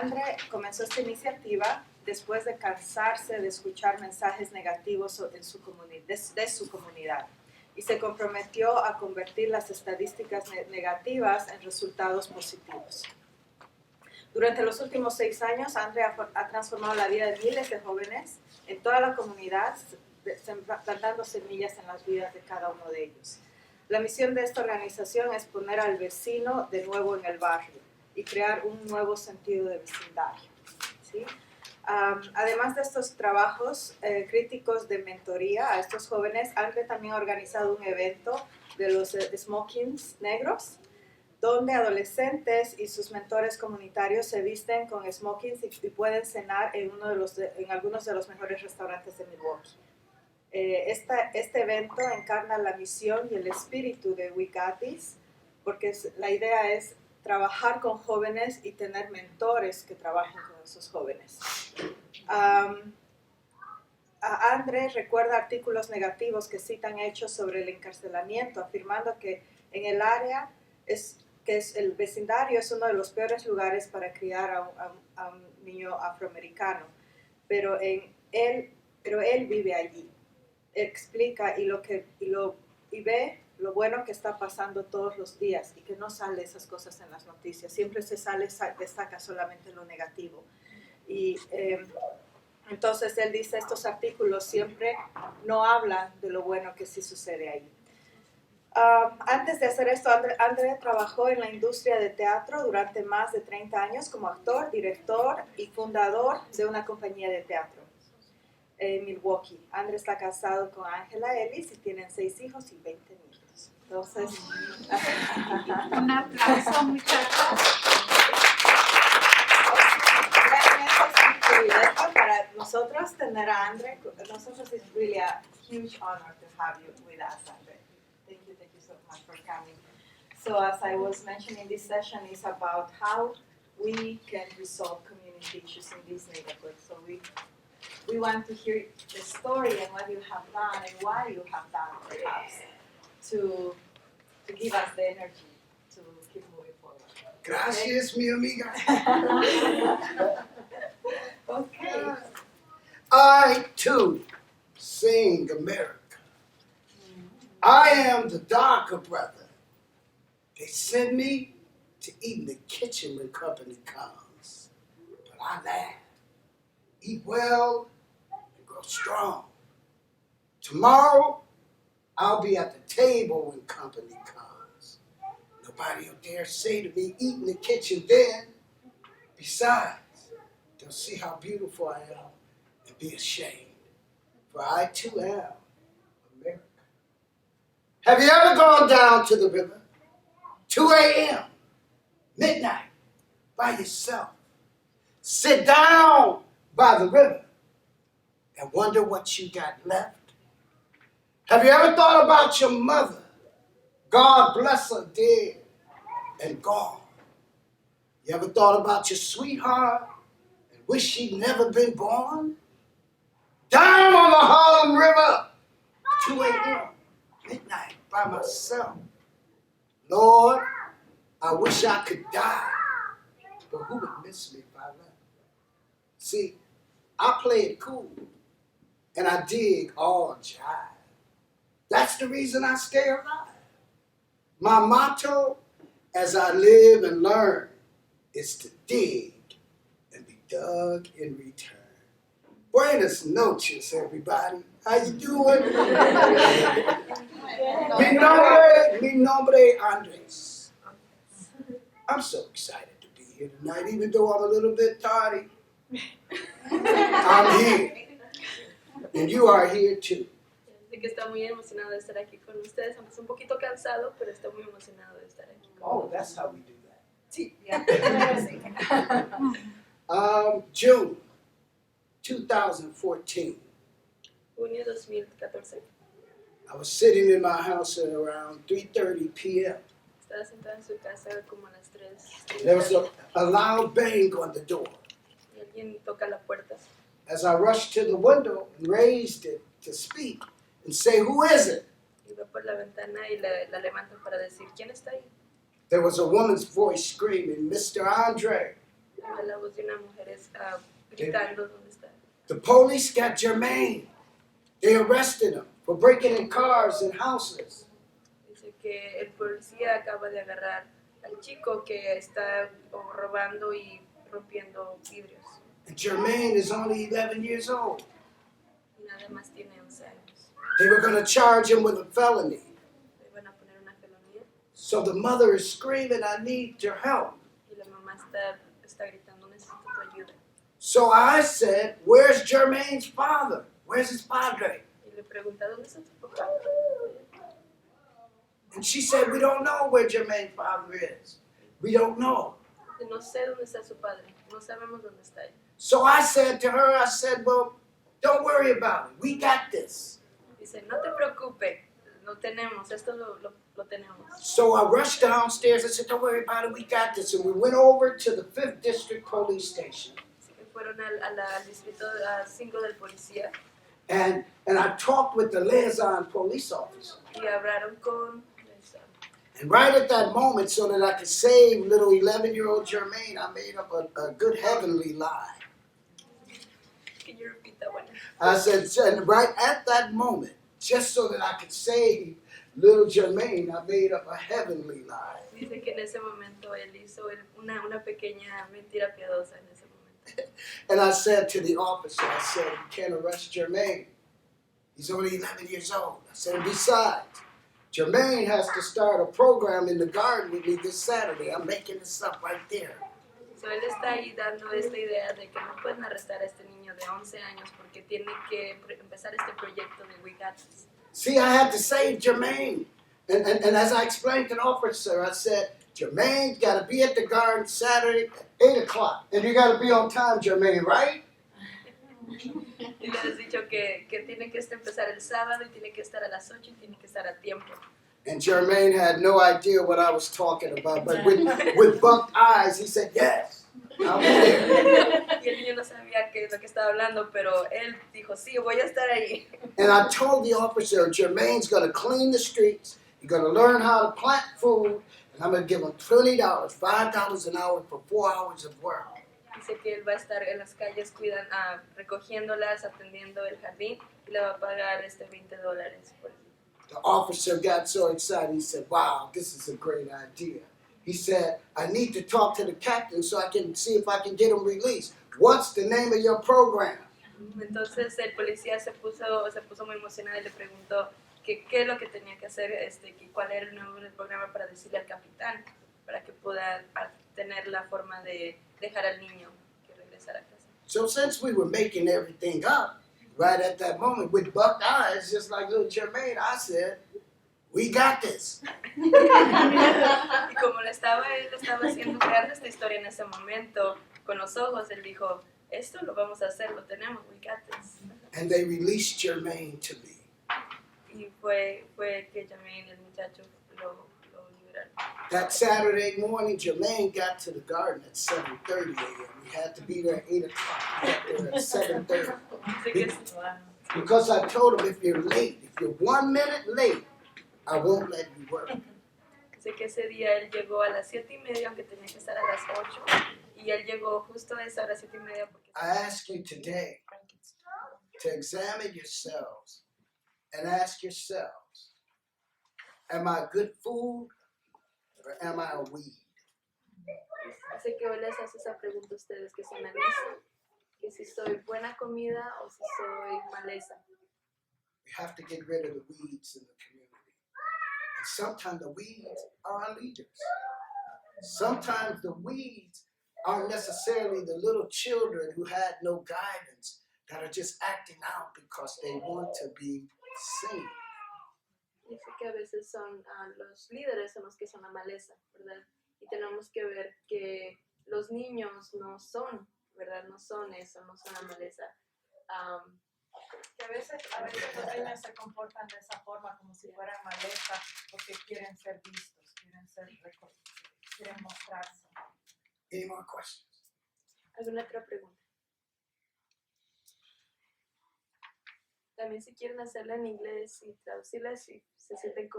Andre comenzó esta iniciativa después de cansarse de escuchar mensajes negativos de su comunidad y se comprometió a convertir las estadísticas negativas en resultados positivos. Durante los últimos 6 años, Andre ha transformado la vida de miles de jóvenes en toda la comunidad, plantando semillas en las vidas de cada uno de ellos. La misión de esta organización es poner al vecino de nuevo en el barrio y crear un nuevo sentido de vecindario, ¿sí? Además de estos trabajos críticos de mentoría a estos jóvenes, Andre también ha organizado un evento de los smokings negros, donde adolescentes y sus mentores comunitarios se visten con smokings y pueden cenar en algunos de los mejores restaurantes de Milwaukee. Este evento encarna la misión y el espíritu de We Got This, porque la idea es trabajar con jóvenes y tener mentores que trabajen con esos jóvenes. Andre recuerda artículos negativos que citan hechos sobre el encarcelamiento, afirmando que en el área el vecindario es uno de los peores lugares para criar a un niño afroamericano, pero él vive allí. Explica y ve lo bueno que está pasando todos los días y que no sale esas cosas en las noticias. Siempre destaca solamente lo negativo. Y entonces él dice, estos artículos siempre no hablan de lo bueno que sí sucede ahí. Antes de hacer esto, Andre trabajó en la industria de teatro durante más de 30 años como actor, director y fundador de una compañía de teatro en Milwaukee. Andre está casado con Angela Ellis y tienen 6 hijos y 20 nietos. Entonces, un aplauso, muchachos. Realmente es un privilegio para nosotros tener a Andre. Nosotros es really a huge honor to have you with us, Andre. Thank you so much for coming. So as I was mentioning, this session is about how we can resolve community issues in this neighborhood. So we want to hear the story and what you have done and why you have done, perhaps, to give us the energy to keep moving forward. Gracias, mi amiga. Okay. I, too, sing America. I am the darker brother. They send me to eat in the kitchen when company comes. But I laugh, eat well, and grow strong. Tomorrow, I'll be at the table when company comes. Nobody will dare say to me, eat in the kitchen then. Besides, they'll see how beautiful I am and be ashamed. For I, too, am America. Have you ever gone down to the river, 2 a.m., midnight, by yourself? Sit down by the river and wonder what you got left? Have you ever thought about your mother? God bless her, dead and gone. You ever thought about your sweetheart and wish she'd never been born? Down on the Harlem River, 2 a.m., midnight, by myself. Lord, I wish I could die, but who would miss me if I left? See, I play it cool, and I dig all jive. That's the reason I stay alive. My motto, as I live and learn, is to dig and be dug in return. Buenas noches, everybody. How you doing? Mi nombre Andres. I'm so excited to be here tonight, even though I'm a little bit tardy. I'm here. And you are here too. Así que está muy emocionado de estar aquí con ustedes, aunque es un poquito cansado, pero está muy emocionado de estar aquí. Oh, that's how we do that. Sí, yeah. June 2014. Junio 2014. I was sitting in my house at around 3:30 p.m. Estaba sentado en su casa como a las 3. There was a loud bang on the door. Y alguien toca la puerta. As I rushed to the window and raised it to speak and say, who is it? Y va por la ventana y la levantan para decir, ¿quién está ahí? There was a woman's voice screaming, Mr. Andre, La voz de una mujer es gritando dónde está. The police got Jermaine. They arrested him for breaking in cars and houses. Dice que el policía acaba de agarrar al chico que está robando y rompiendo vidrios. And Jermaine is only 11 years old. Y nada más tiene 11 años. They were going to charge him with a felony. Le van a poner una felonía. So the mother is screaming, I need your help. Y la mamá está gritando, necesito tu ayuda. So I said, where's Jermaine's father? Where's his padre? Y le pregunta, ¿dónde está tu papá? And she said, we don't know where Jermaine's father is. We don't know. Y no sé dónde está su padre. No sabemos dónde está él. So I said to her, I said, well, don't worry about it. We got this. Dice, no te preocupes, lo tenemos, esto lo tenemos. So I rushed downstairs. I said, don't worry about it. We got this. And we went over to the 5th District Police Station. Así que fueron al distrito 5 del policía And I talked with the liaison police officer. y hablaron con... And right at that moment, so that I could save little 11-year-old Jermaine, I made up a good heavenly lie. Can you repeat that one? I said, and right at that moment, just so that I could save little Jermaine, I made up a heavenly lie. Dice que en ese momento él hizo una pequeña mentira piadosa en ese momento. And I said to the officer, I said, you can't arrest Jermaine. He's only 11 years old. I said, and besides, Jermaine has to start a program in the garden with me this Saturday. I'm making this up right there. So él está ahí dando esta idea de que no pueden arrestar a este niño de 11 años porque tiene que empezar este proyecto de We Got This. See, I had to save Jermaine. And as I explained to the officer, I said, Jermaine's got to be at the garden Saturday at 8 o'clock. And you got to be on time, Jermaine, right? Y le has dicho que tiene que empezar el sábado y tiene que estar a las 8 y tiene que estar a tiempo. And Jermaine had no idea what I was talking about. But with bucked eyes, he said, yes, I'll be there. Y el niño no sabía qué es lo que estaba hablando, pero él dijo, sí, voy a estar ahí. And I told the officer, Jermaine's going to clean the streets. He's going to learn how to plant food. And I'm going to give him $20, $5 an hour for 4 hours of work. Dice que él va a estar en las calles recogiéndolas, atendiendo el jardín y le va a pagar $20 por eso. The officer got so excited. He said, wow, this is a great idea. He said, I need to talk to the captain so I can see if I can get him released. What's the name of your program? Entonces el policía se puso muy emocionado y le preguntó qué es lo que tenía que hacer, cuál era el nombre del programa para decirle al capitán, para que pueda tener la forma de dejar al niño que regresara a casa. So since we were making everything up, right at that moment, with bucked eyes, just like little Jermaine, I said, we got this. Y como él estaba haciendo creando esta historia en ese momento, con los ojos, él dijo, esto lo vamos a hacer, lo tenemos, we got this. And they released Jermaine to me. Y fue que Jermaine, el muchacho, lo liberaron. That Saturday morning, Jermaine got to the garden at 7:30 a.m. We had to be there at 8 o'clock. We got there at 7:30. Así que Because I told him, if you're late, if you're 1 minute late, I won't let you work. sé que ese día él llegó a las 7:30, aunque tenía que estar a las 8. Y él llegó justo a esa hora 7:30 porque... I ask you today to examine yourselves and ask yourselves, am I good food or am I a weed? Así que hoy les hace esa pregunta a ustedes, que se analicen, que si soy buena comida o si soy maleza. We have to get rid of the weeds in the community. And sometimes the weeds are our leaders. Sometimes the weeds aren't necessarily the little children who had no guidance that are just acting out because they want to be seen. Dice que a veces son los líderes son los que son la maleza, ¿verdad? Y tenemos que ver que los niños no son, ¿verdad? No son eso, no son la maleza. Que a veces los niños se comportan de esa forma como si fueran maleza porque quieren ser vistos, quieren mostrarse. Any more questions? ¿Alguna otra pregunta? También si quieren hacerla en inglés y traducirla, si se sienten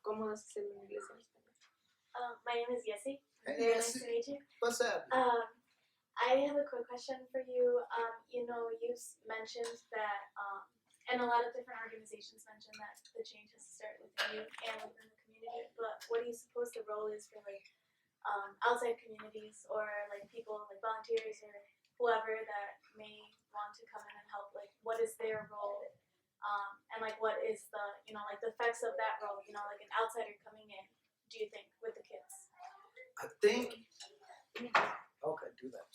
cómodos hacerla en inglés o en español. My name is Yessie. Hey, Very nice Yessie. to meet you. What's that? I have a quick question for you. You know, you mentioned that, and a lot of different organizations mentioned that the change has to start within you and within the community. But what do you suppose the role is for like outside communities or like people like volunteers or whoever that may want to come in and help? Like, what is their role? And like, what is the like the effects of that role? You know, like an outsider coming in. Do you think with the kids? I think. Okay, do that.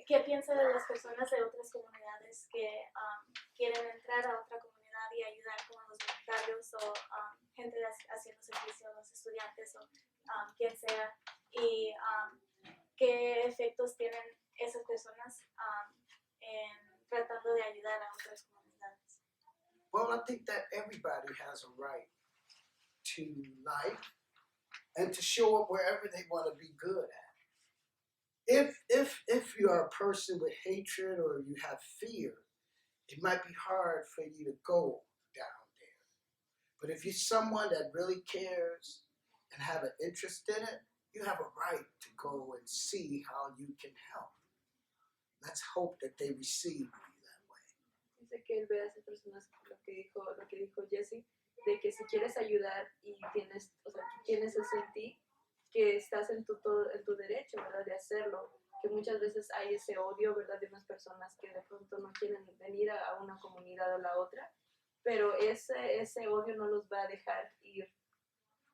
¿Qué piensa de las personas de otras comunidades que quieren entrar a otra comunidad y ayudar como los voluntarios o gente haciendo servicio, los estudiantes o quien sea? Y qué efectos tienen esas personas en tratando de ayudar a otras comunidades? Well, I think that everybody has a right to life and to show up wherever they want to be good at. If you are a person with hatred or you have fear, it might be hard for you to go down there. But if you're someone that really cares and have an interest in it, you have a right to go and see how you can help. Let's hope that they receive you that way. Dice que él ve a esas personas, lo que dijo Jesse, de que si quieres ayudar y tienes eso en ti, que estás en tu derecho, ¿verdad?, de hacerlo, que muchas veces hay ese odio, ¿verdad?, de unas personas que de pronto no quieren venir a una comunidad o la otra, pero ese odio no los va a dejar ir,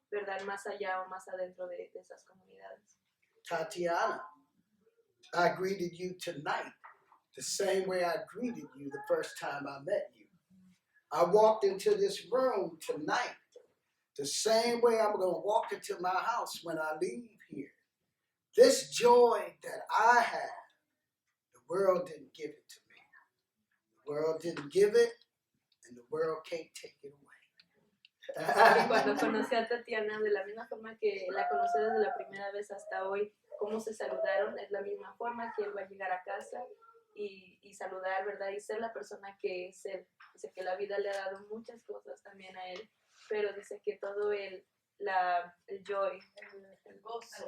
¿verdad?, más allá o más adentro de esas comunidades. Tatiana, I greeted you tonight the same way I greeted you the first time I met you. I walked into this room tonight the same way I'm going to walk into my house when I leave here. This joy that I have, the world didn't give it to me. The world didn't give it, and the world can't take it away. Que cuando conocí a Tatiana, de la misma forma que la conocí desde la primera vez hasta hoy, cómo se saludaron, es la misma forma que él va a llegar a casa y saludar, ¿verdad? Y ser la persona que es él. Dice que la vida le ha dado muchas cosas también a él, pero dice que todo el joy,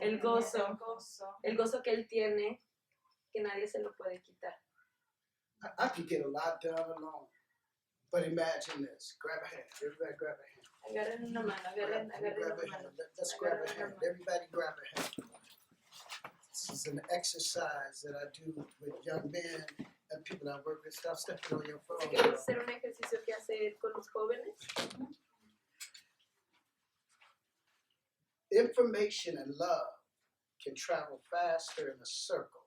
el gozo que él tiene, que nadie se lo puede quitar. I could get a lot done alone. But imagine this. Grab a hand. Everybody grab a hand. Agarren una mano, agarren Grab una a mano. hand. Let's grab a hand. Everybody grab a hand. This is an exercise that I do with young men and people that I work with. Stop stepping on your phone. ¿Quieres hacer un ejercicio que hace con los jóvenes? Information and love can travel faster in a circle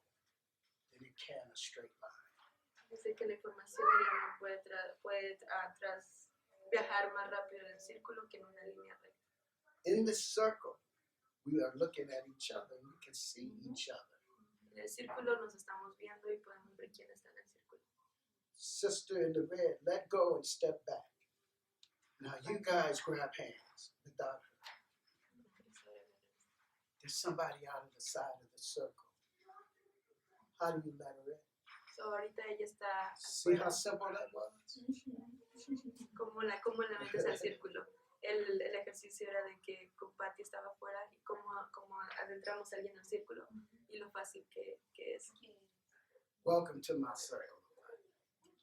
than it can a straight line. Dice que la información y el amor puede viajar más rápido en el círculo que en una línea recta. In this circle, we are looking at each other and we can see each other. En el círculo nos estamos viendo y podemos ver quién está en el círculo. Sister in the red, let go and step back. Now you guys grab hands without her. There's somebody out of the side of the circle. How do you let her in? So ahorita ella está See how simple that was? como la metes al círculo. El ejercicio era de que con Patty estaba afuera y como adentramos a alguien al círculo y lo fácil que es. Welcome to my circle.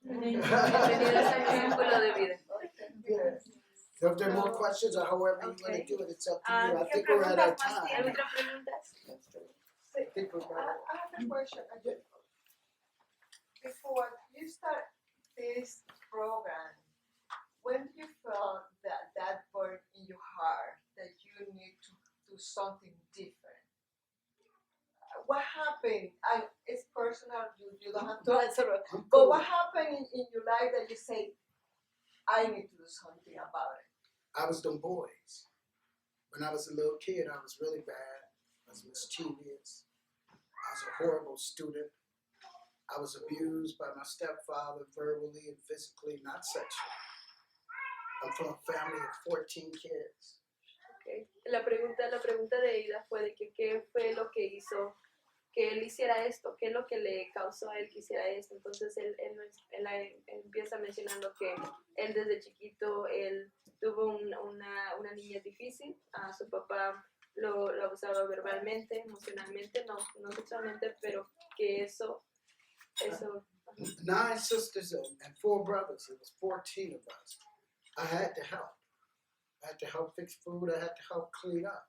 Bienvenidos a mi círculo de vida. If there are more questions or however you want to do it, it's up to you. I ¿Qué think we're at our preguntas más time. tienen? ¿Otras preguntas? I think we're I at have a question. Before you start this program, when do you feel that burn in your heart that you need to do something different? What happened? It's personal. You don't have to answer it. But what happened in your life that you say, I need to do something about it? I was them boys. When I was a little kid, I was really bad. I was mischievous. I was a horrible student. I was abused by my stepfather verbally and physically, not sexually. I'm from a family of 14 kids. Okay. La pregunta de Ida fue de que qué fue lo que hizo que él hiciera esto, qué es lo que le causó a él que hiciera esto. Entonces él empieza mencionando que él desde chiquito él tuvo una niñez difícil. Su papá lo abusaba verbalmente, emocionalmente, no sexualmente, pero que eso 9 sisters and 4 brothers. It was 14 of us. I had to help. I had to help fix food. I had to help clean up.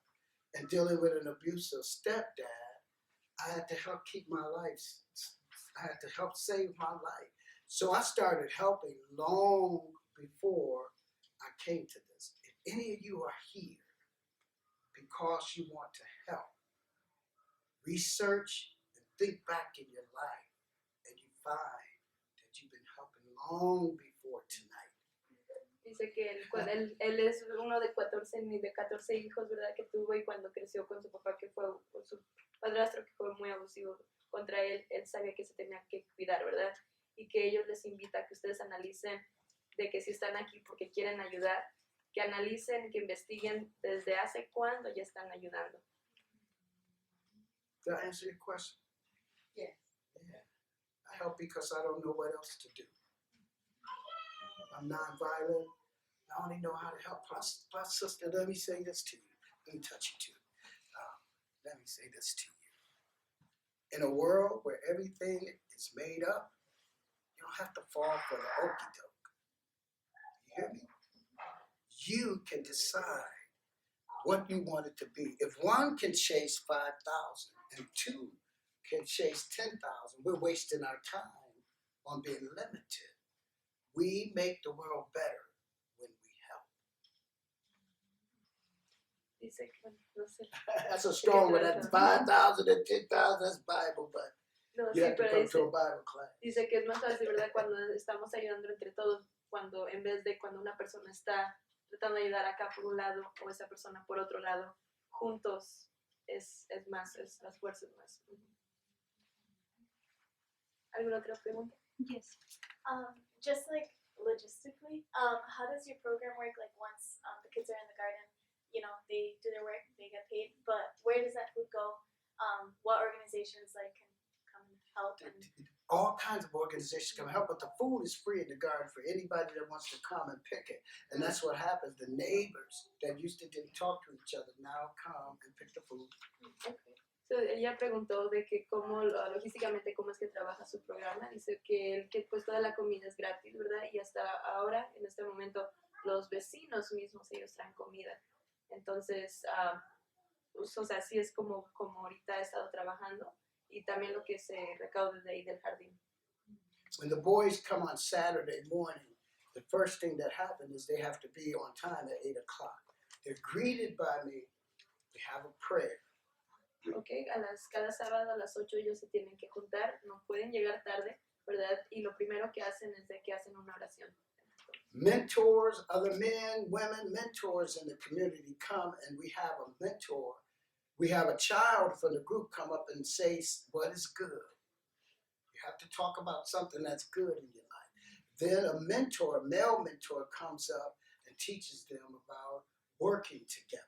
And dealing with an abusive stepdad, I had to help keep my life. I had to help save my life. So I started helping long before I came to this. If any of you are here because you want to help, research and think back in your life, and you find that you've been helping long before tonight. dice que él es uno de 14 hijos, ¿verdad? Que tuvo, y cuando creció con su papá, que fue con su padrastro, que fue muy abusivo contra él sabía que se tenía que cuidar, ¿verdad? Y que ellos les invita a que ustedes analicen de que si están aquí porque quieren ayudar, que analicen, que investiguen desde hace cuándo ya están ayudando. Did I answer your question? Yes. Yeah. I help because I don't know what else to do. I'm nonviolent. I only know how to help. Plus, sister, let me say this to you. Let me touch you too. Let me say this to you. In a world where everything is made up, you don't have to fall for the okie doke. You hear me? You can decide what you want it to be. If one can chase 5,000 and 2 can chase 10,000, we're wasting our time on being limited. We make the world better when we help. Dice que, bueno, no sé. That's a strong one. That's 5,000 and 10,000. That's Bible, but No, you sí, have to pero come dice, to a Bible class. dice que es más fácil, ¿verdad? Cuando estamos ayudando entre todos, cuando en vez de cuando una persona está tratando de ayudar acá por un lado o esa persona por otro lado, juntos es más, es las fuerzas más. ¿Alguna otra pregunta? Yes. Just like logistically, how does your program work? Like once the kids are in the garden, you know, they do their work, they get paid, but where does that food go? What organizations like can come and help? And All kinds of organizations come help, but the food is free in the garden for anybody that wants to come and pick it. And that's what happens. The neighbors that used to didn't talk to each other now come and pick the food. Okay. So, ella preguntó de que cómo, logísticamente, cómo es que trabaja su programa. Dice que pues toda la comida es gratis, ¿verdad? Y hasta ahora, en este momento, los vecinos mismos, ellos traen comida. Entonces, pues, o sea, así es como ahorita ha estado trabajando. Y también lo que se recaude de ahí del jardín. When the boys come on Saturday morning, the first thing that happens is they have to be on time at 8 o'clock. They're greeted by me. We have a prayer. Okay, cada sábado a las 8 ellos se tienen que juntar, no pueden llegar tarde, ¿verdad? Y lo primero que hacen es de que hacen una oración. Mentors, other men, women, mentors in the community come, and we have a mentor. We have a child from the group come up and say what is good. You have to talk about something that's good in your life. Then a mentor, a male mentor, comes up and teaches them about working together.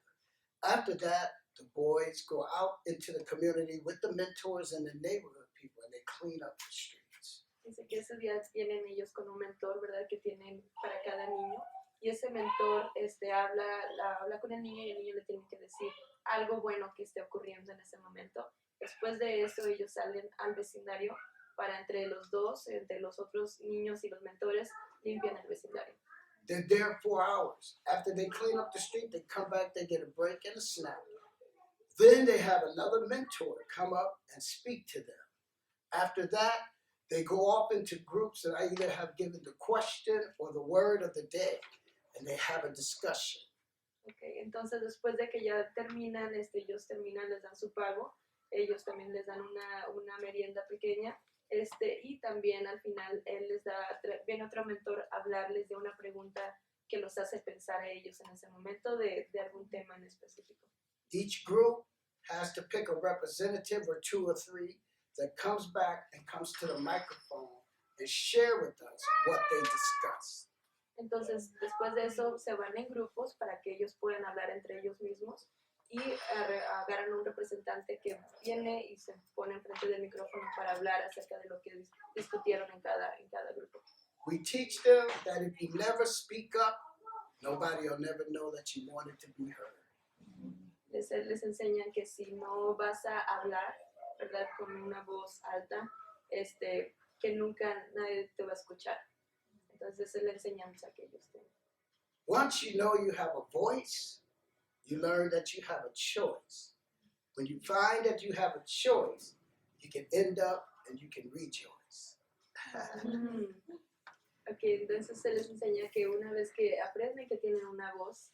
After that, the boys go out into the community with the mentors and the neighborhood people, and they clean up the streets. Dice que esos días vienen ellos con un mentor, ¿verdad? Que tienen para cada niño. Y ese mentor habla con el niño y el niño le tiene que decir algo bueno que esté ocurriendo en ese momento. Después de eso, ellos salen al vecindario para entre los dos, entre los otros niños y los mentores, limpian el vecindario. They're there 4 hours. After they clean up the street, they come back, they get a break and a snack. Then they have another mentor come up and speak to them. After that, they go off into groups that I either have given the question or the word of the day, and they have a discussion. Okay, entonces después de que ya terminan, ellos terminan, les dan su pago, ellos también les dan una merienda pequeña, y también al final él les da, viene otro mentor a hablarles de una pregunta que los hace pensar a ellos en ese momento de algún tema en específico. Each group has to pick a representative or 2 or 3 that comes back and comes to the microphone and share with us what they discuss. Entonces, después de eso, se van en grupos para que ellos puedan hablar entre ellos mismos y agarran un representante que viene y se pone enfrente del micrófono para hablar acerca de lo que discutieron en cada grupo. We teach them that if you never speak up, nobody will never know that you wanted to be heard. les enseñan que si no vas a hablar, ¿verdad? Con una voz alta, que nunca nadie te va a escuchar. Entonces esa es la enseñanza que ellos tienen. Once you know you have a voice, you learn that you have a choice. When you find that you have a choice, you can end up and you can rejoice. Ok, entonces se les enseña que una vez que aprenden que tienen una voz,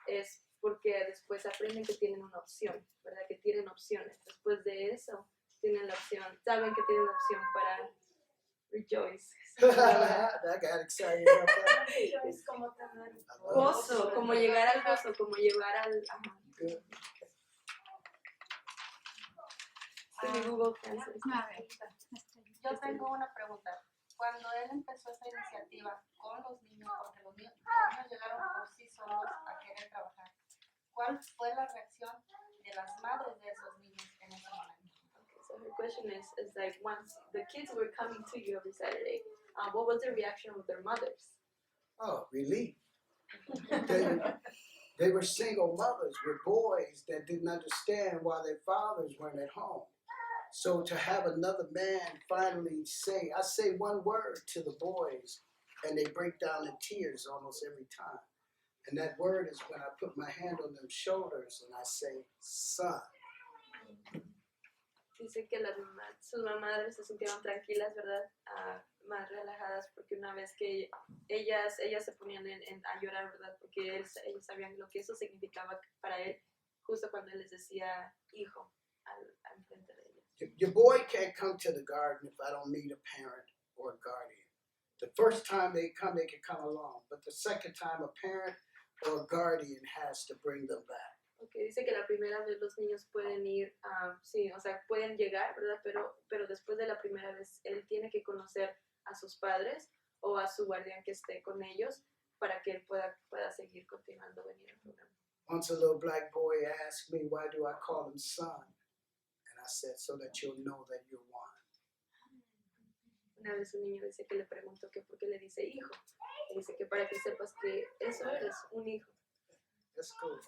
es porque después aprenden que tienen una opción, ¿verdad? Que tienen opciones. Después de eso, tienen la opción, saben que tienen la opción para rejoice. I got excited about that. Es como tener Gozo, como llegar al gozo, como llevar al... Good. Sí, Google Translate. A ver. Yo tengo una pregunta. Cuando él empezó esta iniciativa con los niños, porque los niños llegaron por sí solos a querer trabajar, ¿cuál fue la reacción de las madres de esos niños en ese momento? So her question is like, once the kids were coming to you every Saturday, what was the reaction of their mothers? Oh, relief. They were single mothers with boys that didn't understand why their fathers weren't at home. So to have another man finally say, I say one word to the boys and they break down in tears almost every time. And that word is when I put my hand on their shoulders and I say, son. Dice que sus madres se sintieron tranquilas, ¿verdad? Más relajadas, porque una vez que ellas se ponían a llorar, ¿verdad? Porque ellos sabían lo que eso significaba para él, justo cuando él les decía hijo al frente de ellos. Your boy can't come to the garden if I don't meet a parent or a guardian. The first time they come, they can come along. But the second time, a parent or a guardian has to bring them back. Okay, dice que la primera vez los niños pueden ir, sí, o sea, pueden llegar, ¿verdad? Pero después de la primera vez, él tiene que conocer a sus padres o a su guardián que esté con ellos para que él pueda seguir continuando a venir al programa. Once a little black boy asked me, why do I call him son? And I said, so that you'll know that you're one. Una vez un niño dice que le preguntó que por qué le dice hijo. Y dice que para que sepas que eso es un hijo. That's cool.